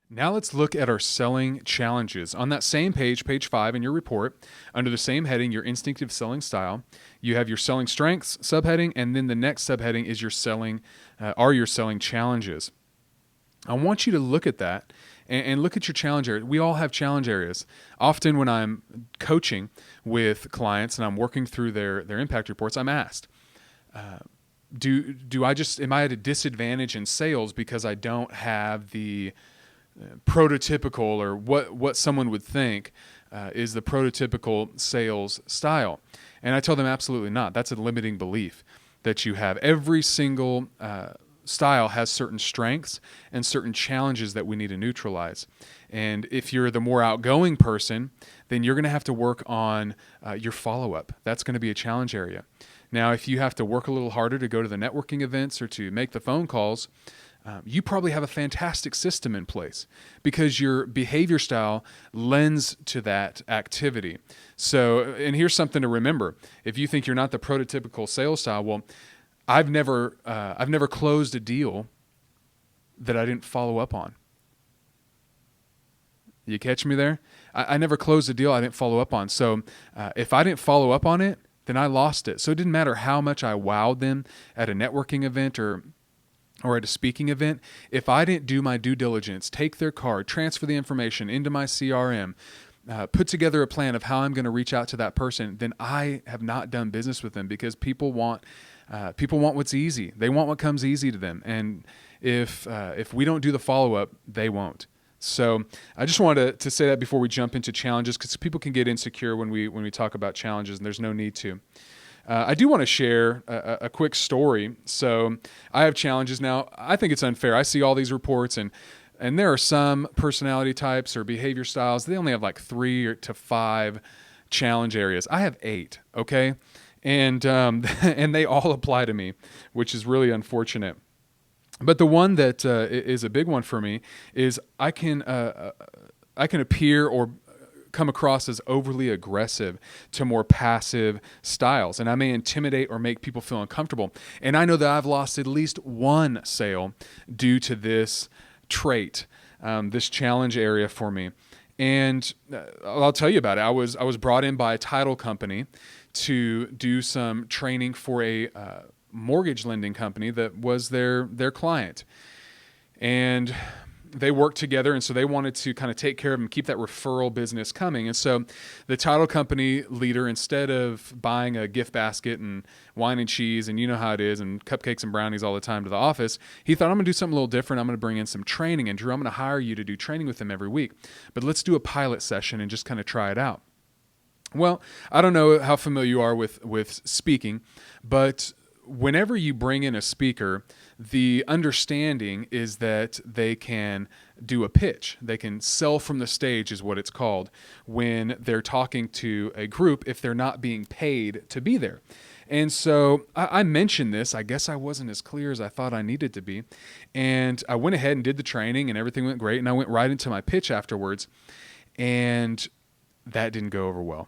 Now let's look at our selling challenges. On that same page, page 5 in your report, under the same heading, your instinctive selling style, you have your selling strengths subheading, and then the next subheading is your selling challenges. I want you to look at that and look at your challenge area. We all have challenge areas. Often when I'm coaching with clients and I'm working through their impact reports, I'm asked, am I at a disadvantage in sales because I don't have the prototypical, or what someone would think is the prototypical sales style? And I tell them absolutely not. That's a limiting belief that you have. Every single style has certain strengths and certain challenges that we need to neutralize. And if you're the more outgoing person, then you're going to have to work on your follow-up. That's going to be a challenge area. Now, if you have to work a little harder to go to the networking events or to make the phone calls, you probably have a fantastic system in place because your behavior style lends to that activity. So, and here's something to remember. If you think you're not the prototypical sales style, well, I've never closed a deal that I didn't follow up on. You catch me there? I never closed a deal I didn't follow up on. So if I didn't follow up on it, then I lost it. So it didn't matter how much I wowed them at a networking event or at a speaking event. If I didn't do my due diligence, take their card, transfer the information into my CRM, put together a plan of how I'm going to reach out to that person, then I have not done business with them, because people want what's easy. They want what comes easy to them. And if we don't do the follow-up, they won't. So I just wanted to say that before we jump into challenges, because people can get insecure when we talk about challenges, and there's no need to. I do want to share a quick story. So I have challenges now. I think it's unfair. I see all these reports, and there are some personality types or behavior styles, they only have like 3 to 5 challenge areas. I have 8, okay? And and they all apply to me, which is really unfortunate. But the one that is a big one for me is I can appear or come across as overly aggressive to more passive styles, and I may intimidate or make people feel uncomfortable. And I know that I've lost at least one sale due to this trait, this challenge area for me. And I'll tell you about it. I was brought in by a title company to do some training for a mortgage lending company that was their client. And they worked together, and so they wanted to kind of take care of them, keep that referral business coming. And so the title company leader, instead of buying a gift basket and wine and cheese, and you know how it is, and cupcakes and brownies all the time to the office, he thought, I'm going to do something a little different. I'm going to bring in some training. And Drew, I'm going to hire you to do training with them every week. But let's do a pilot session and just kind of try it out. Well, I don't know how familiar you are with speaking, but whenever you bring in a speaker, the understanding is that they can do a pitch. They can sell from the stage, is what it's called, when they're talking to a group if they're not being paid to be there. And so I mentioned this. I guess I wasn't as clear as I thought I needed to be. And I went ahead and did the training, and everything went great. And I went right into my pitch afterwards, and that didn't go over well.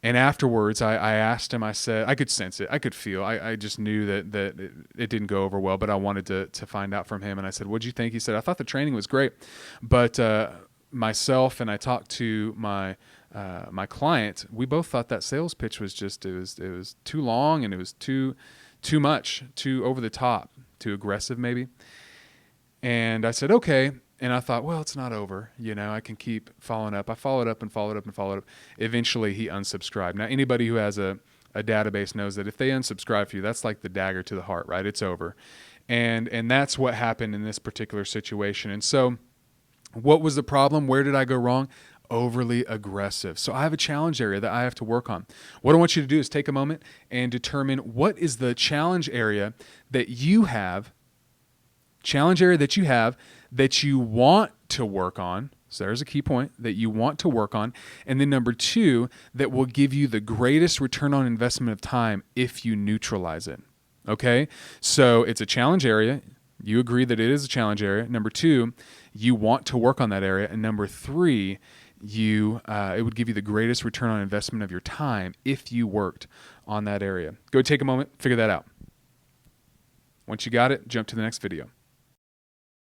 And afterwards, I asked him, I said, I could sense it. I could feel. I just knew that it didn't go over well, but I wanted to find out from him. And I said, what'd you think? He said, I thought the training was great. But myself, and I talked to my client, we both thought that sales pitch was just, it was too long, and it was too much, too over the top, too aggressive maybe. And I said, okay. And I thought, well, it's not over. I can keep following up. I followed up and followed up and followed up. Eventually, he unsubscribed. Now, anybody who has a database knows that if they unsubscribe for you, that's like the dagger to the heart, right? It's over. And that's what happened in this particular situation. And so what was the problem? Where did I go wrong? Overly aggressive. So I have a challenge area that I have to work on. What I want you to do is take a moment and determine what is the challenge area that you have that you want to work on. So there's a key point, that you want to work on. And then number 2, that will give you the greatest return on investment of time if you neutralize it. Okay? So it's a challenge area. You agree that it is a challenge area. Number 2, you want to work on that area. And number 3, it would give you the greatest return on investment of your time if you worked on that area. Go take a moment, figure that out. Once you got it, jump to the next video.